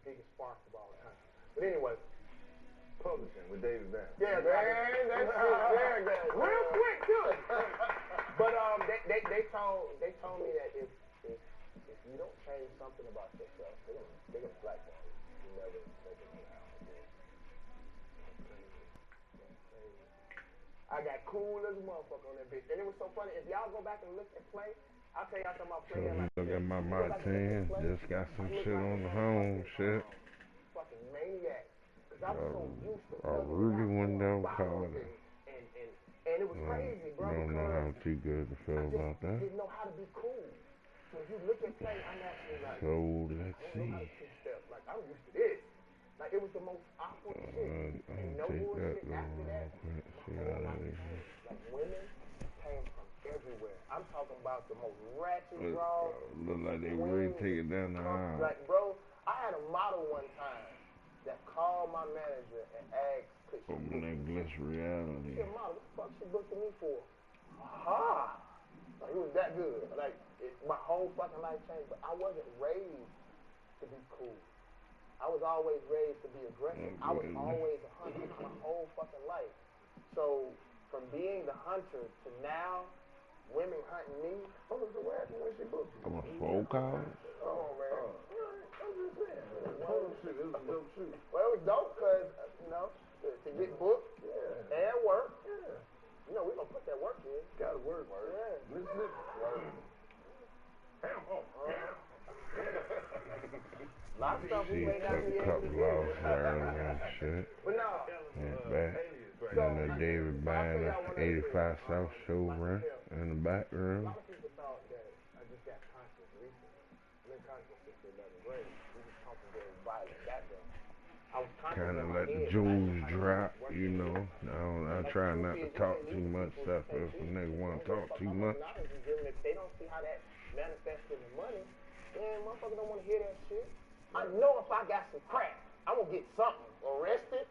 biggest spark of all time. But anyway, Publishing with David Banner. yeah, man, that's it. Yeah, real quick too. But they told me that if you don't change something about yourself, they're gonna blackball you. You never make it around again. I got cool as a motherfucker on that bitch, and it was so funny. If y'all go back and look at play, I'll tell y'all something about So play. you look at my Martin, just got some shit on the home shit. Fucking maniac. Cause I was so used to I really wouldn't know college. and it was crazy, bro. I don't know how too good to feel about that. Didn't know how to be cool. So if you look at play, I'm actually like, So let's see. I don't know how to two-step. Like I'm used to this. Like it was the most awkward shit. And no bullshit after that. See how that is. Like women came from everywhere. I'm talking about the most ratchet draws. Look like they really take it down the aisle. Like, bro, I had a model one time that called my manager and asked, could she Open that glitch reality. She said, model, what the fuck she booking me for? Aha! Like, it was that good. Like, my whole fucking life changed. But I wasn't raised to be cool. I was always raised to be aggressive. I was always a hunter my whole fucking life. So, from being the hunter to now, women hunting me, what was the word when she booked you? I'm a phone call. Oh, man. I'm just saying. Well, shit, it was a dope shoot. Well, it was dope because, to get booked and work. Yeah. You know, we're going to put that work in. Gotta work. Yeah. Mississippi. Ham home. A lot of stuff we She may not took be a able to couple do. off there and shit. But no. Went back. Then the David Banner 85 South Show run in the background. A lot of people thought that I just got conscious recently. I've been conscious since the 11th grade. We just talking very violent background. I was conscious Kind of in my let the head, jewels drop, you know. I try not to talk too much stuff if a nigga want to talk too much. If they don't see how that manifests in the money, then motherfucker don't want to hear that shit. I know if I got some crack, I'm going to get something. Arrested,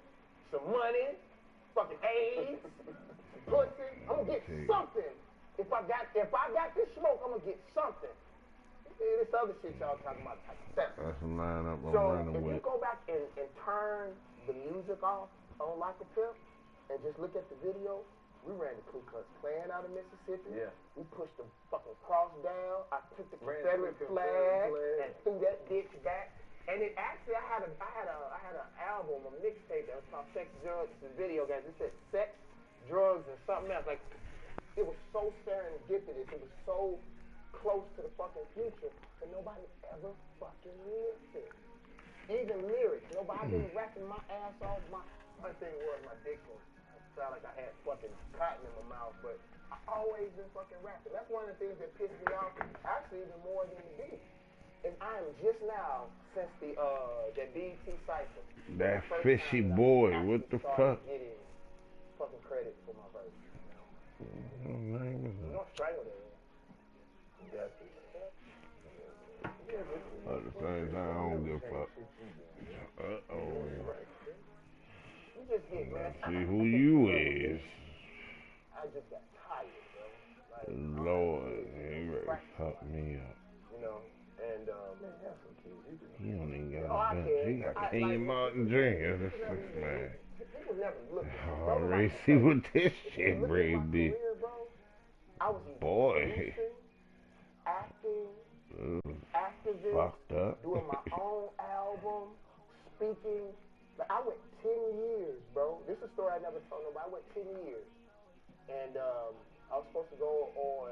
some money, fucking AIDS, some pussy. I'm going to get something. If I got this smoke, I'm going to get something. This other shit y'all talking about, That's a lineup I'm so running if with. you go back and turn the music off on Like a Pimp and just look at the video, we ran the Ku Klux Klan out of Mississippi. Yeah. We pushed the fucking cross down. I took the Confederate flag and threw that bitch back. And it actually, I had an album, a mixtape that was called Sex, Drugs, and Video Games. It said Sex, Drugs, and something else. Like, it was so serendipitous. It was so close to the fucking future, but nobody ever fucking listened. Even lyrics, nobody been rapping my ass off. My one thing was my diction. It sounded like I had fucking cotton in my mouth, but I always been fucking rapping. That's one of the things that pissed me off, actually even more than the beat. And I am just now, since the that BET cycle. That fishy boy, what the fuck? Getting fucking credit for my verse. You don't strangle that. At the same time, I don't give a fuck. Uh-oh. You just get, man. See who you is. I just got tired, bro. Like, Lord, he ready to fuck me up. You know, and he don't even got a bench. He got King Martin Jr. This man. People never look at me. Already see what this shit bring be. I was boy. Acting, activist, fucked up. doing my own album, speaking. Like I went 10 years, bro. This is a story I never told nobody. I went 10 years, and I was supposed to go on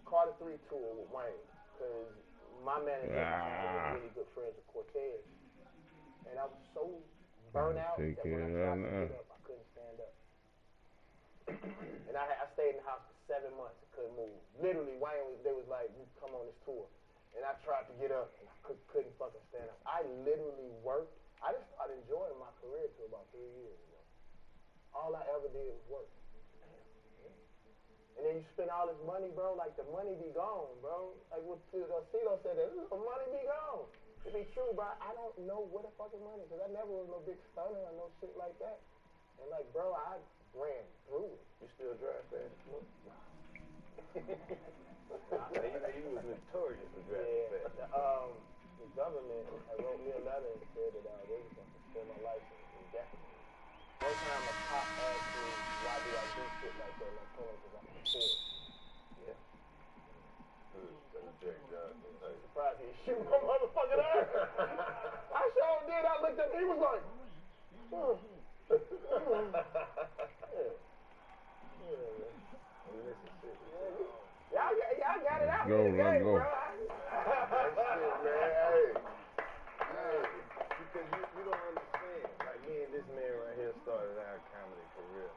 Carter 3 tour with Wayne, because my manager was really good friends with Cortez, and I was so burnt out that when I tried to get up, I couldn't stand up. And I stayed in the house for 7 months and couldn't move. Literally, Wayne, they was like, you come on this tour. And I tried to get up and I couldn't fucking stand up. I literally worked. I just started enjoying my career till about 3 years ago. All I ever did was work. And then you spend all this money, bro, like the money be gone, bro. Like what CeeLo said, the money be gone. It be true, bro. I don't know where the fucking money, because I never was no big stunner or no shit like that. And like, bro, I ran through it. You still drive fast? You was notorious for driving fast. The government had wrote me a letter and said that they was going to suspend my license indefinitely. One time a cop asked me, why do I do shit like that? And I told him because I can afford it. Yeah. That's Jack Johnson. I'm surprised he shoot my motherfucking ass. I sure did. I looked up, he was like, yeah. Mississippi. Y'all got it out Go, in the game, go. bro. That's it, man. Hey, because you don't understand. Like me and this man right here started our comedy career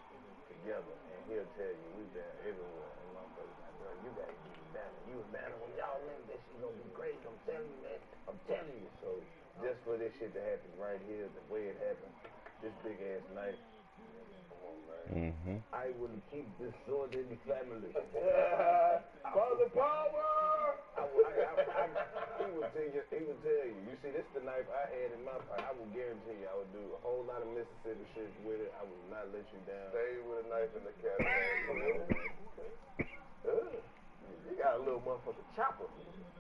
together, and he'll tell you we've been everywhere. And my brother's like, bro, you gotta get it down. You a man when y'all make that shit gonna be great. I'm telling you, man. I'm telling you. So just for this shit to happen right here, the way it happened, this big ass night. Come on, man. Mm-hmm. I will keep this sword in the family. Father Power! He would tell you. You see, this is the knife I had in my pocket. I will guarantee you I would do a whole lot of Mississippi shit with it. I will not let you down. Stay with a knife in the Cadillac. You got a little motherfucking chopper.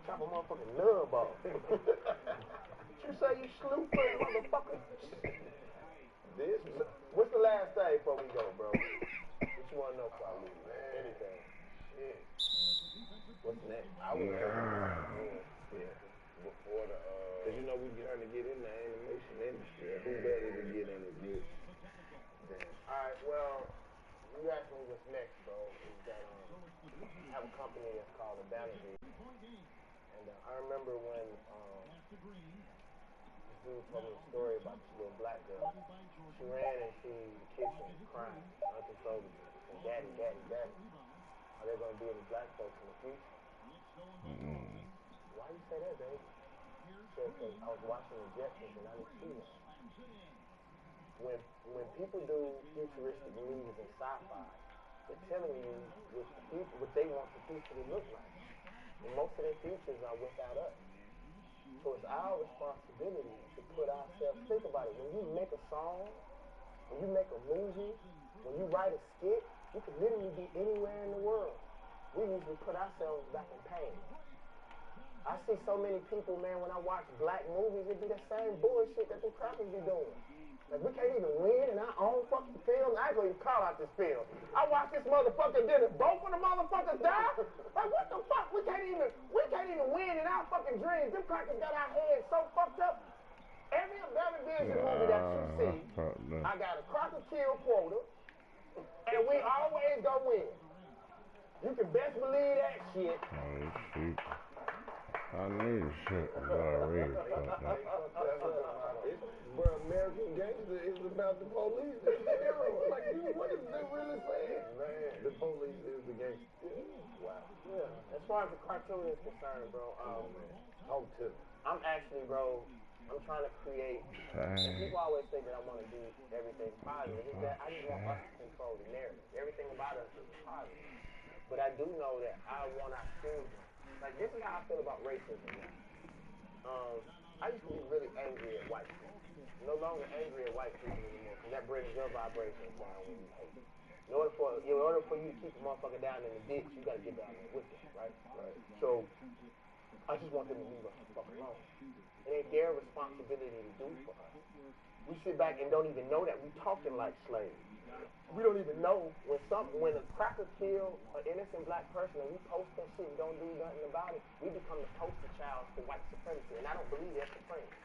Chop a motherfucking nub off. You say you slew foot, motherfucker? What's the last thing before we go, bro? What you want to know before I leave, man? Anything. Shit. What's next? I was before the because you know we trying to get in the animation industry. Who better to get in it good? Alright, well, you asked me what's next, bro. Is that I have a company that's called Advantage. And I remember when this dude told me a story about this little black girl. She ran into the kitchen crying uncontrollably. And daddy, daddy, daddy. Are there going to be any black folks in the future? Why you say that, baby? She said, because I was watching the Jetsons and I didn't see them. When people do futuristic movies and sci-fi, they're telling you what they want the future to look like. And most of their futures are without us. So it's our responsibility to put ourselves, think about it, when you make a song, when you make a movie, when you write a skit, you could literally be anywhere in the world. We usually put ourselves back in pain. I see so many people, man, when I watch black movies, it be the same bullshit that the crackers be doing. Like, we can't even win in our own fucking film. I ain't gonna even call out this film. I watched this motherfucker, did it. Both of the motherfuckers die? Like, what the fuck? We can't even win in our fucking dreams. Them crackers got our heads so fucked up. Every business movie that you see, I got a cracker kill quota, and we always gonna win. You can best believe that shit. I knew the shit was already fucked up. Bro, American Gangster is about the police. They're the heroes. Like, what is they really saying? Man, the police is the gangster. Wow. Yeah. As far as the cartoon is concerned, bro, talk to me. I'm actually, bro, I'm trying to create. And people always think that I want to do everything positive. Is that I just want us to control the narrative. Everything about us is positive. But I do know that I want our children. Like, this is how I feel about racism now. I used to be really angry at white people. I'm no longer angry at white people anymore, because that brings your vibrations down when you hate. In order for you to keep a motherfucker down in the ditch, you got to get down there with them, right? So, I just want them to leave us the fuck alone. It ain't their responsibility to do for us. We sit back and don't even know that we talking like slaves. We don't even know when a cracker kill an innocent black person and we post that shit and don't do nothing about it, we become the poster child for white supremacy. And I don't believe that's supremacy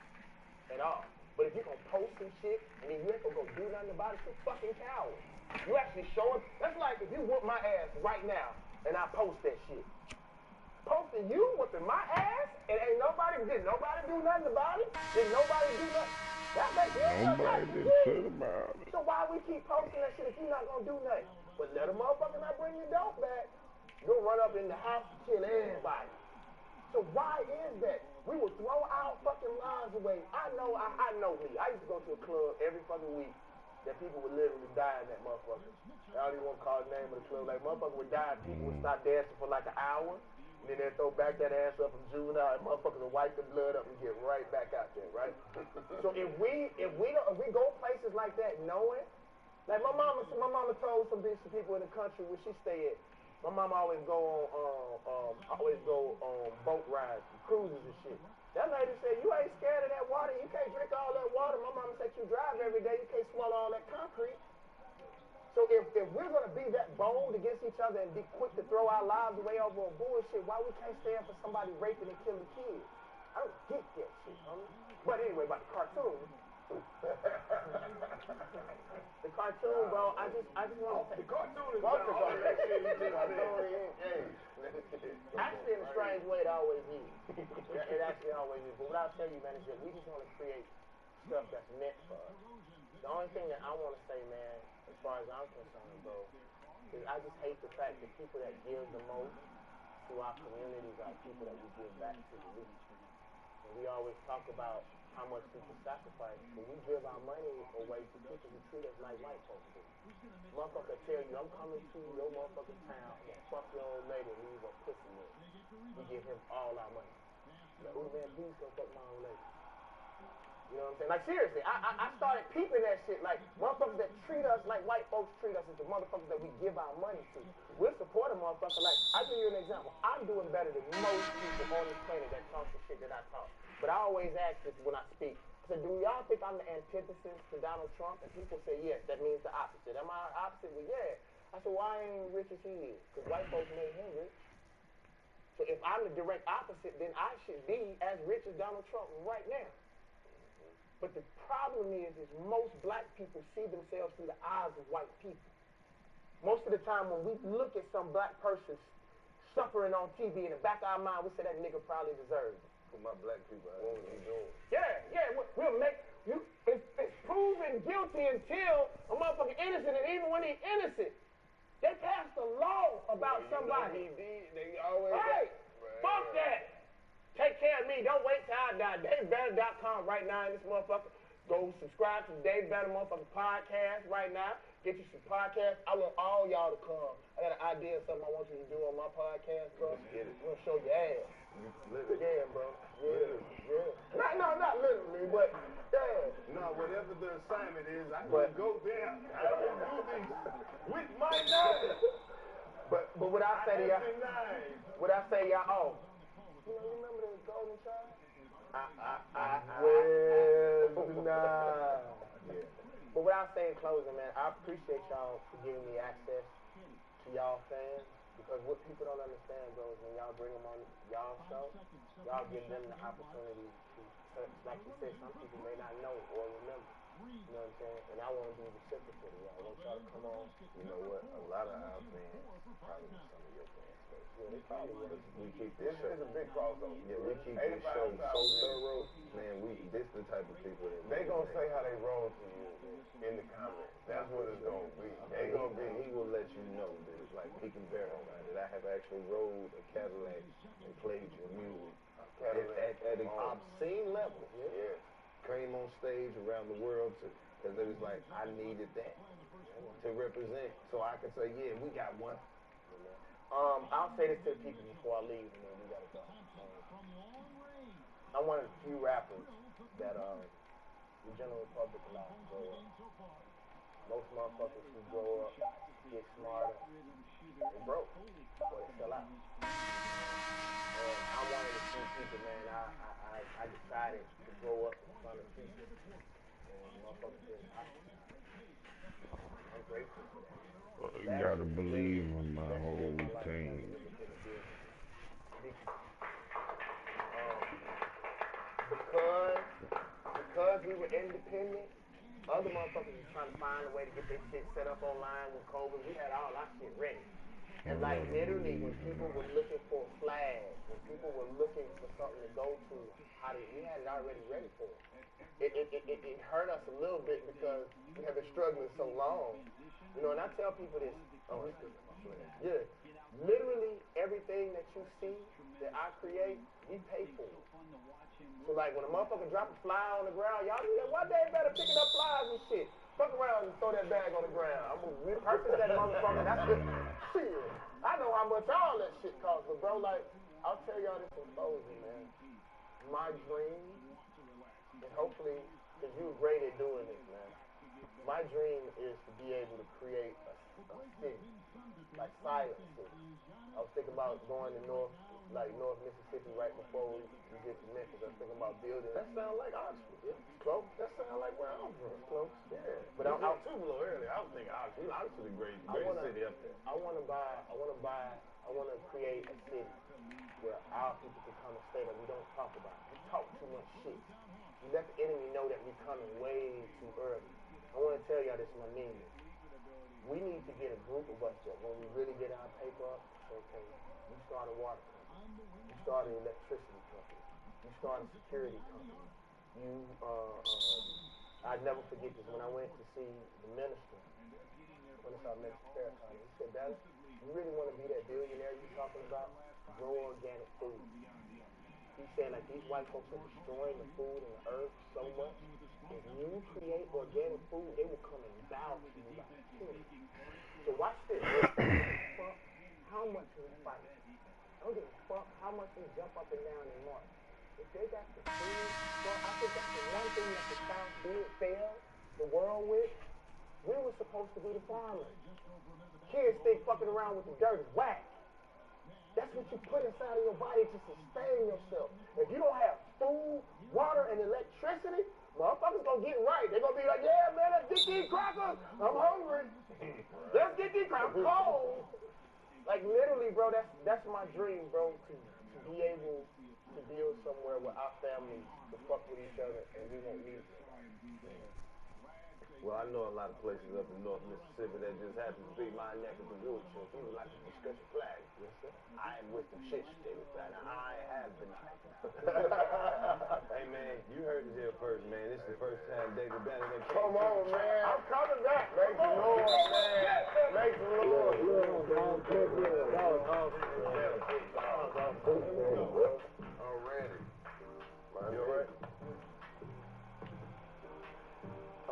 at all. But if you gonna post some shit and then you ain't gonna go do nothing about it, you're a fucking coward. You actually show it. That's like if you whoop my ass right now and I post that shit. Posting you whooping my ass and did nobody do nothing about it? Did nobody do nothing? That makes you Nobody did shit about it. So why we keep posting that shit if you're not gonna do nothing? But let a motherfucker not bring your dope back. You'll run up in the house and kill everybody. So why is that? We will throw our fucking lives away. I know me. I used to go to a club every fucking week that people would literally die in that motherfucker. I don't even want to call the name of the club. Like, motherfucker would die and people would stop dancing for like an hour. And then they'd throw back that ass up from juvenile and motherfuckers would wipe the blood up and get right back out there, right? So if we go places like that knowing, like my mama told some people in the country where she stay at, my mama always go on boat rides, cruises and shit. That lady said, you ain't scared against each other and be quick to throw our lives away over a bullshit, why we can't stand for somebody raping and killing kids? I don't get that shit, homie. But anyway, about the cartoon. The cartoon, bro, I just want to... The cartoon is about all that shit he just said. Actually, in a strange way, it always is. It actually always is. But what I'll tell you, man, is that we just want to create stuff that's meant for us. The only thing that I want to say, man, as far as I'm concerned, bro, is I just hate the fact that people that give the most to our communities are people that we give back to the least. And we always talk about how much people sacrifice, but we give our money away to people who treat us like white folks do. Motherfucker tell you, I'm coming to your motherfucking town, I'm gonna fuck your old lady and leave a pussy in. We give him all our money. Like, oh man, please go fuck my old lady. You know what I'm saying? Like, seriously, I started peeping that shit. Like, motherfuckers that treat us like white folks treat us is the motherfuckers that we give our money to. We'll support a motherfucker. Like, I'll give you an example. I'm doing better than most people on this planet that talk the shit that I talk. But I always ask this when I speak. I said, do y'all think I'm the antithesis to Donald Trump? And people say, yes, that means the opposite. Am I opposite? Well, yeah. I said, why ain't he rich as he is? Because white folks made him rich. So if I'm the direct opposite, then I should be as rich as Donald Trump right now. But the problem is most black people see themselves through the eyes of white people. Most of the time when we look at some black person suffering on TV, in the back of our mind, we say that nigga probably deserves it. For my black people, what was he doing? Yeah, we'll make you. It's proven guilty until a motherfucker innocent, and even when he's innocent, they passed a law about somebody. He did. They always. Right. Fuck that. Take care of me. Don't wait till I die. DaveBanner.com right now in this motherfucker. Go subscribe to the Dave Banner motherfucking podcast right now. Get you some podcasts. I want all y'all to come. I got an idea of something I want you to do on my podcast, bro. Let's get it. I'm gonna show your ass. Literally. Yeah, bro. Yeah. Not literally, but yeah. No, whatever the assignment is, I will go there. I will do this with my knife. But what I say to y'all, oh, you remember the Golden Child? But what I say in closing, man, I appreciate y'all for giving me access to y'all fans. Because what people don't understand, bro, is when y'all bring them on y'all show, y'all give them the opportunity to touch. Like you said, some people may not know or remember. You know what I'm saying? And I want to be reciprocal to y'all. I want y'all to come on. You know what? A lot of our fans probably some of your fans. Yeah, they probably will. We keep this show. It's a big crossover. Yeah, we keep this show so thorough. Man, this the type of people that They gonna say how they roll to you in the comments. That's what it's gonna be. They gonna be. He will let you know that it's like he can verify that I have actually rode a Cadillac and played your music at an obscene level. Yeah. Came on stage around the world because it was like I needed that to represent, so I could say, yeah, we got one. I'll say this to the people before I leave, and then we gotta go. I'm one of the few rappers that the general public allows to grow up. Most motherfuckers who grow up get smarter, they broke, or they sell out. And I'm one of the few people, man. I decided to grow up in front of people, and motherfuckers didn't ostracize. I'm grateful for that. You gotta believe in my whole team. Because we were independent, other motherfuckers was trying to find a way to get their shit set up online with COVID. We had all our shit ready. And like literally when people were looking for a flag, when people were looking for something to go to, we had it already ready for them. It hurt us a little bit because we have been struggling so long. You know, and I tell people this. Yeah. Literally everything that you see that I create, we pay for it. So like when a motherfucker drop a fly on the ground, y'all be like, why they better picking up flies and shit? Fuck around and throw that bag on the ground. I'm gonna purchase that motherfucker. That's it. Shit. I know how much all that shit costs, but bro, like, I'll tell y'all this in closing, man. My dream, and hopefully, because you were great at doing this, man. My dream is to be able to create a city, like Silent City. I was thinking about going to North Mississippi right before we get to Memphis. I was thinking about building. That sounds like Oxford. Yeah, close. That sounds like where I'm from. Close. Yeah. But I I'm was Tupelo earlier. I was thinking Oxford. Oxford is the greatest city up there. I want to create a city where our people can come and stay that we don't talk about. We talk too much shit. We let the enemy know that we're coming way too early. I want to tell y'all this, my meaning. We need to get a group of us that when we really get our paper up, okay, you start a water company, you start an electricity company, you start a security company. I'd never forget this. When I went to see the minister, when I saw Minister Farrakhan, he said, Dallas, you really want to be that billionaire you're talking about? Grow organic food. He said, like, these white folks are destroying the food and the earth so much. If you create organic food, they will come and bow to you like a king. So watch this. I don't give a fuck how much we fight. I don't give a fuck how much we jump up and down and march. If they got the food, so I think that's the one thing that the South did fail the world with. We were supposed to be the farmers. Kids think fucking around with the dirt is whack. That's what you put inside of your body to sustain yourself. If you don't have food, water, and electricity, motherfuckers gonna get right. They're gonna be like, yeah, man, let's get these crackers. I'm hungry. Let's get these crackers. I'm cold. Like, literally, bro, that's my dream, bro, to be able to build somewhere where our families can fuck with each other and we won't need them. Well, I know a lot of places up in North Mississippi that just happen to be my neck of the woods. So if you would like to discuss a flag, Yes, sir. I am with the system, and I have been. Hey, man, you heard it here first, man. This is the first time David Banner came. Come on, man. I'm coming back. Make some noise, man. Make some noise. Already. You all right?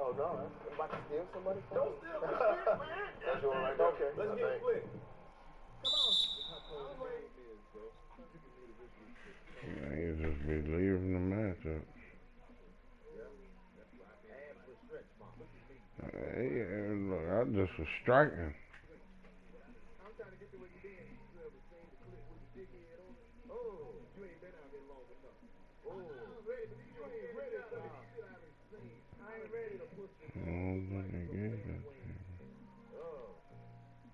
Oh, no. I'm about to steal somebody's phone. Don't steal my shit, man. That's your right there. Okay. Let's get a flick. Niggas just be leaving the matchup. Hey, look, I just was striking. I'm trying to get to where you been. You ever seen the clip with the dickhead on it? Oh, you ain't been out here long enough. Oh, I'm ready, but you ain't ready. Some of this shit I done seen. I ain't ready to put this on.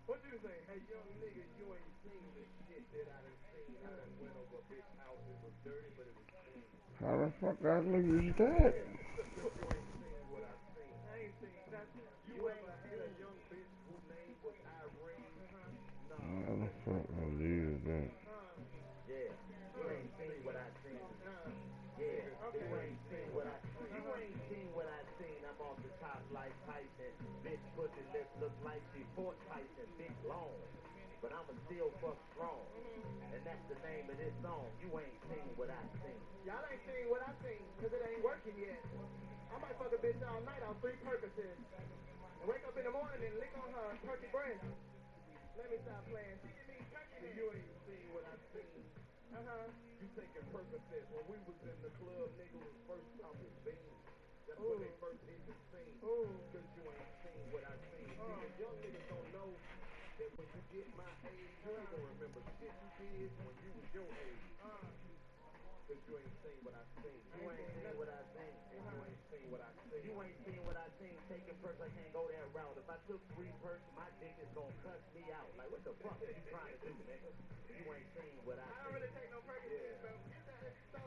What you say? Hey, young nigga, you ain't seen the shit that I done seen. I done went over a bitch house. It was dirty, but it was clean. How the fuck I lose that? You ain't seen what I seen. I ain't seen nothing. You ever had a young bitch whose name was Irene? No. How the fuck I lose that? Yeah, you ain't seen what I seen. Yeah, you ain't seen what I seen. You ain't seen what I seen. I'm off the top like Tyson. Bitch pussy lips look like she Fort Tyson, big long. But I'ma still fuck strong. And that's the name of this song. You ain't seen what I seen. Y'all ain't seen what I seen, cause it ain't working yet. I might fuck a bitch all night on 3 Percocets. And wake up in the morning and lick on her turkey breast. Let me stop playing. She give me turkey. You ain't seen what I seen. You taking Percocets. When we was in the club, nigga was first popping beans. That's when they first hit the scene. Cause you ain't seen what I seen. See, the young niggas don't know that when you get my age, you ain't gonna remember shit you did when you was your age. Cause you ain't seen what I seen. You ain't seen what I seen. And you ain't seen what I seen. You ain't seen what I seen. Taking perks, I can't go that route. If I took 3 perks, my dick is gonna cuss me out. Like, what the fuck are you trying to do, nigga? You ain't seen what I seen. I don't really take no Percocets, bro. So,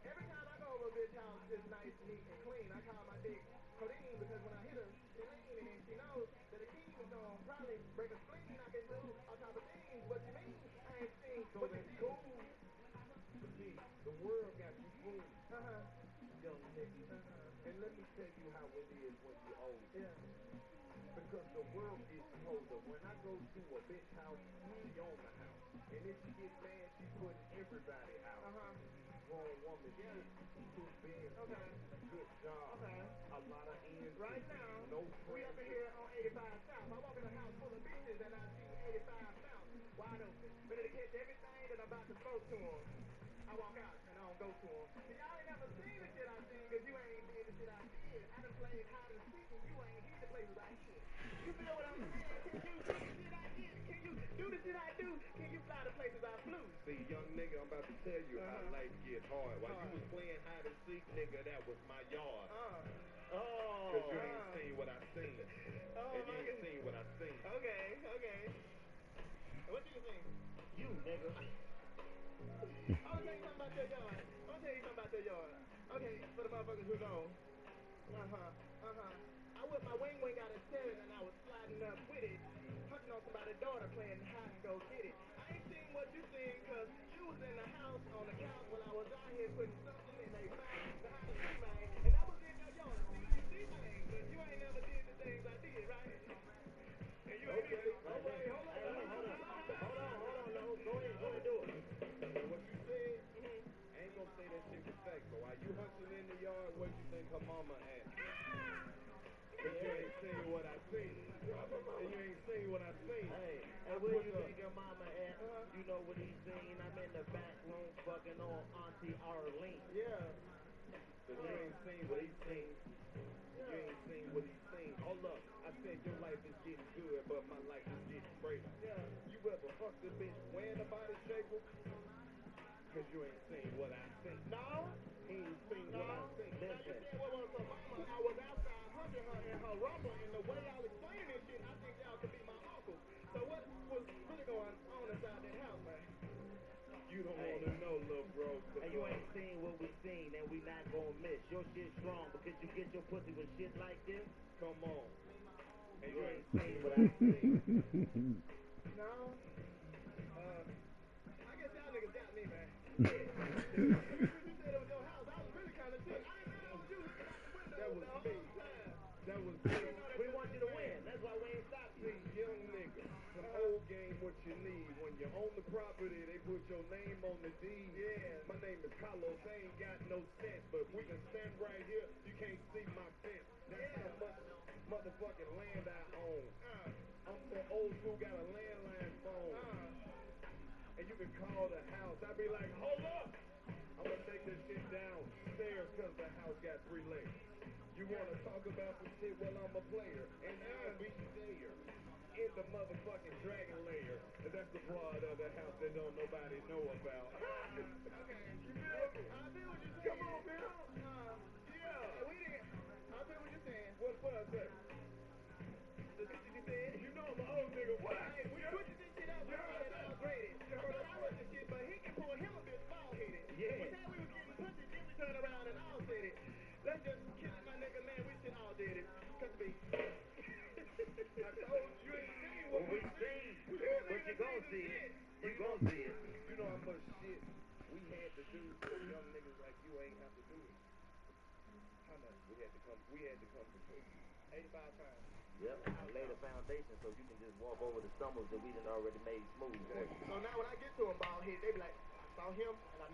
every time I go over a bitch house, just nice, neat, and clean, I call my dick Codeine because when I hit her, she lean, and then she knows that the king is gonna probably break a spleen, I can do all type of things. What you mean? I ain't seen. So that's cool. See, the world got you fooled, young nigga. And let me tell you how it is when you're old. Because the world gets colder. When I go to a bitch house, she own the house. And if she gets mad, she putting everybody out. Grown woman, shit, 2 beds, good job, a lot of ends. Right now, no we up in here on 85 South. I walk in a house full of bitches and I see 85 South wide open, ready to catch everything that I'm about to throw to them. I walk out and I don't go to them. See, y'all ain't never seen the shit I seen because you ain't did the shit I did. I done played hide and seek and you ain't hit tell you how life get hard. While you was playing hide and seek, nigga, that was my yard. Cause you ain't seen what I seen. And you ain't seen what I seen. Okay. What you seen? You, nigga. I'll tell you something about your yard. Okay, for the motherfuckers who know. I whipped my wing out of 7 and I was sliding up with it. Hunting on somebody's daughter playing hide and go get it. I ain't seen what you seen cause you was in the house on the couch while I was out here putting something in their mouth behind the tree, man. And that was in your yard. See, you see things, but you ain't never did the things I did, right? And you ain't did it. All right, hold on, no. Go ahead, do it. What you said, I ain't gonna say that shit was fact, but while you hunting in the yard, what you think her mama at? Cause you ain't seen what I seen. And you ain't seen what I seen. Hey, where you think your mama at? You know what he seen? I'm in the back room fucking on Auntie Arlene. Yeah. Cause you ain't seen what he seen. You ain't seen what he seen. Hold up. I said your life is getting good, but my life is getting greater. Yeah. You ever fucked a bitch wearing a body shaper? Cause you ain't seen what I seen. No? He ain't seen what I seen. Listen. Now you said what was her mama? I was outside hunting her in her rumble, and the way y'all explain this shit, I think y'all could be my uncle. So what was really going on inside that house, man? You don't wanna know, little bro. And you ain't seen what we seen, and we not gonna miss. Your shit strong because you get your pussy with shit like this. Come on. And You ain't seen what I seen. No. I guess y'all niggas got me, man. Yeah. You said it was your house. I was really kind of sick. I didn't know it was you looking out the window the whole time. That was me. We want you to win. That's why we ain't stopped you. See, young nigga, some old game what you need. When you own the property, they put your name on the deed. Yeah. My name is Carlos. I ain't got no sense, but we can stand right here. You can't see my fence. That's how much motherfucking land I own. I'm so old school, got a landline phone. And you can call the house. I be like, hold up. I'm gonna take this shit downstairs cause the house got 3 layers. You wanna talk about some shit? Well, I'm a player, and I'll be there in the motherfucking dragon lair. And that's the part of the house that don't nobody know about. Okay, you feel me? I feel what you're saying. Come on, man. Yeah. I feel what you're saying. What I say? The shit you said? You know I'm an old nigga. What? Hey, we switching this shit out. We got it all graded. I thought I was the shit, but he can pull him a bit bald-headed. Yeah. We said we was getting pussy, then we turn around and all said it. Let's just kill it, my nigga, man. We shit all did it. Cut the beat. I told you ain't seen what we seen. But you gon' see it. You gon' see it. You know how much shit we had to do so young niggas like you ain't have to do it. How much? We had to come to school 85 times. Yep, and lay the foundation so you can just walk over the stumbles that we done already made smooth. Exactly. So now when I get to a bald head, they be like, I saw him and I